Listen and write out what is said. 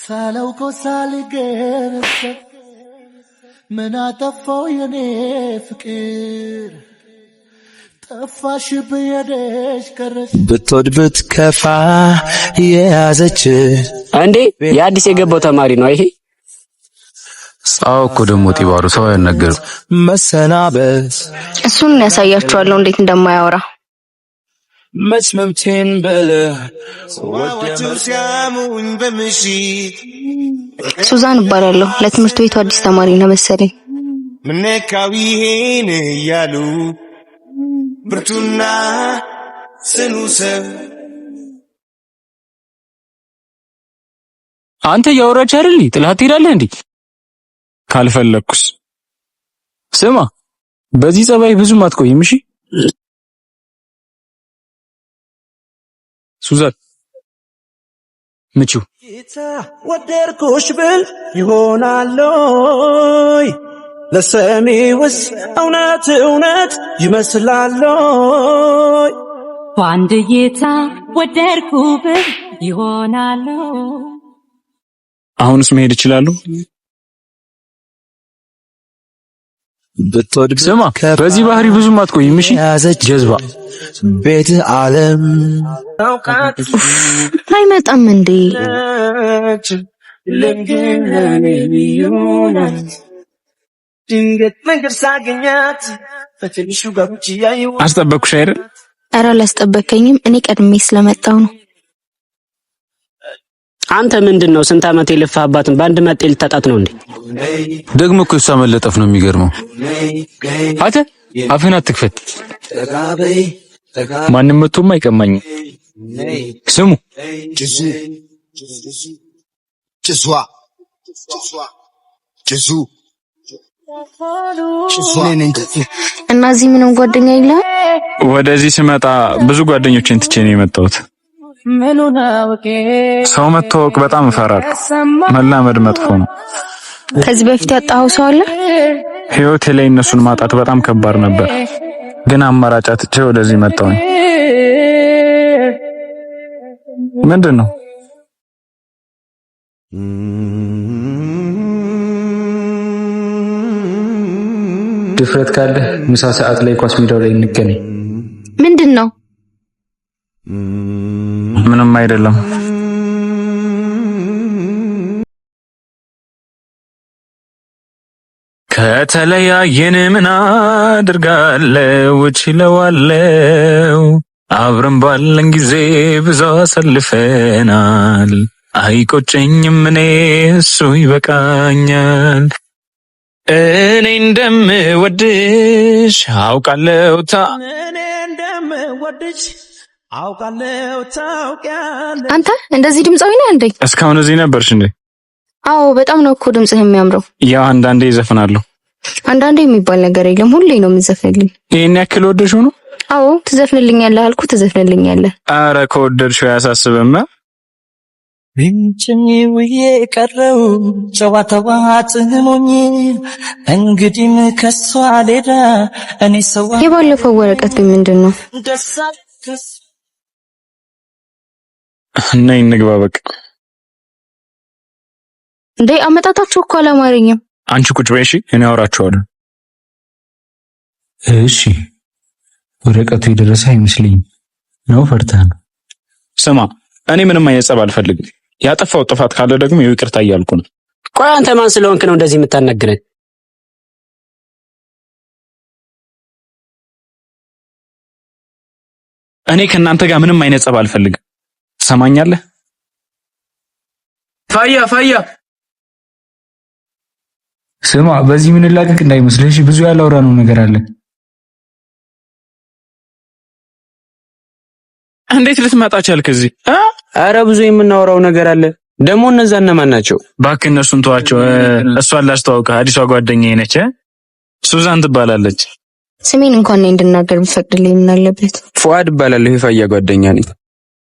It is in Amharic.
ሳላውቆ ሳልገረሰብ ምን አጠፋው የኔ ፍቅር ጠፋሽ በየደሽ ቀረሽ ብትወድ ብትከፋ የያዘች አንዴ የአዲስ የገባው ተማሪ ነው ይሄ አዎ እኮ ደሞ ጢባሩ ሰው ያነገር መሰናበት እሱን ያሳያችኋለሁ እንዴት እንደማያወራ መስመምቴን በለ ወቱሲያሙኝ በምሽት ሱዛን እባላለሁ ለትምህርት ቤቱ አዲስ ተማሪ ነው መሰለኝ ምነካው ይሄን ያሉ ብርቱና ስኑሰብ አንተ ያወራች አይደል ጥላት ሄዳለህ እንዴ ካልፈለኩስ ስማ በዚህ ጸባይ ብዙም አትቆይም እሺ ሱዛን ምቹ ወደርኩሽ ብል ይሆናልይ ለሰሚውስ እውነት እውነት ይመስላልይ በአንድ እይታ ወደርኩ ብል ይሆናልይ አሁንስ መሄድ እችላለሁ ብትወድ ስማ በዚህ ባህሪ ብዙም አትቆይም እሺ ጀዝባ ቤት ዓለም አይመጣም እንዴ ድንገት መንገድ ሳገኛት በትንሹ ጋብቻ ያየው አስጠበቅኩሽ አይደል ኧረ አላስጠበከኝም እኔ ቀድሜ ስለመጣው ነው አንተ ምንድነው ስንት አመት የለፋህባትን ባንድ መጤ ልታጣት ነው እንዴ ደግሞ እኮ እሷ መለጠፍ ነው የሚገርመው አንተ አፍህን አትክፈት ማንም መጥቶም አይቀማኝም ስሙ እና እዚህ ምንም ጓደኛ የለህም ወደዚህ ስመጣ ብዙ ጓደኞችን ትቼ ነው የመጣሁት ሰው መተዋወቅ በጣም እፈራለሁ መላመድ መጥፎ ነው ከዚህ በፊት ያጣኸው ሰው አለ ህይወቴ ላይ እነሱን ማጣት በጣም ከባድ ነበር ግን አማራጭ አጥቼ ወደዚህ መጣሁ ምንድነው ድፍረት ካለ ምሳ ሰዓት ላይ ኳስ ሜዳው ላይ እንገናኝ ምንድነው ምንም አይደለም ከተለያየን ምን አድርጋለሁ እችለዋለሁ አብረን ባለን ጊዜ ብዙ አሳልፈናል አይቆጨኝም እኔ እሱ ይበቃኛል እኔ እንደምወድሽ አውቃለሁ ታውቂያለሽ አንተ እንደዚህ ድምጻዊ ነህ እንዴ እስካሁን እዚህ ነበርሽ እንዴ አዎ በጣም ነው እኮ ድምጽህ የሚያምረው ያው አንዳንዴ ይዘፍናለሁ አንዳንዴ የሚባል ነገር የለም ሁሌ ነው የምዘፍንልኝ ይሄን ያክል ወደድሽው ነው አዎ ትዘፍንልኛለህ አልኩ ትዘፍንልኛለህ አረ ከወደድሽው ያሳስበማ ብንጭኝ ውዬ ቀረው ጨዋታዋ ጥሞኝ እንግዲህ ከሷ ሌላ እኔ ሰው የባለፈው ወረቀት ምንድነው ነይ እንግባ በቃ እንዴ አመጣጣችሁ እኮ አላማረኝም አንቺ ቁጭ በይ እሺ እኔ አወራቸዋለሁ እሺ ወረቀቱ የደረሰ አይመስልኝም ነው ፈርተህ ነው ስማ እኔ ምንም አይጸብ አልፈልግም ያጠፋው ጥፋት ካለ ደግሞ ይቅርታ እያልኩ ነው ቆይ አንተ ማን ስለሆንክ ነው እንደዚህ የምታናግረኝ እኔ ከናንተ ጋር ምንም አይጸብ አልፈልግም ሰማኛለህ ፋያ ስማ በዚህ ምን ላቀቅ እንዳይመስልሽ ብዙ ያላወራነው ነገር አለ እንዴት ልትመጣ ቻልክ እዚህ አረ ብዙ የምናወራው ነገር አለ ደግሞ እነዛ እነማን ናቸው ባክ እነሱን ተዋቸው እሷን ላስተዋውቅህ አዲሷ ጓደኛዬ ነች ሱዛን ትባላለች ስሜን እንኳን እንድናገር ቢፈቅድልኝ ምን አለበት ፉአድ እባላለሁ የፋያ ጓደኛ ነኝ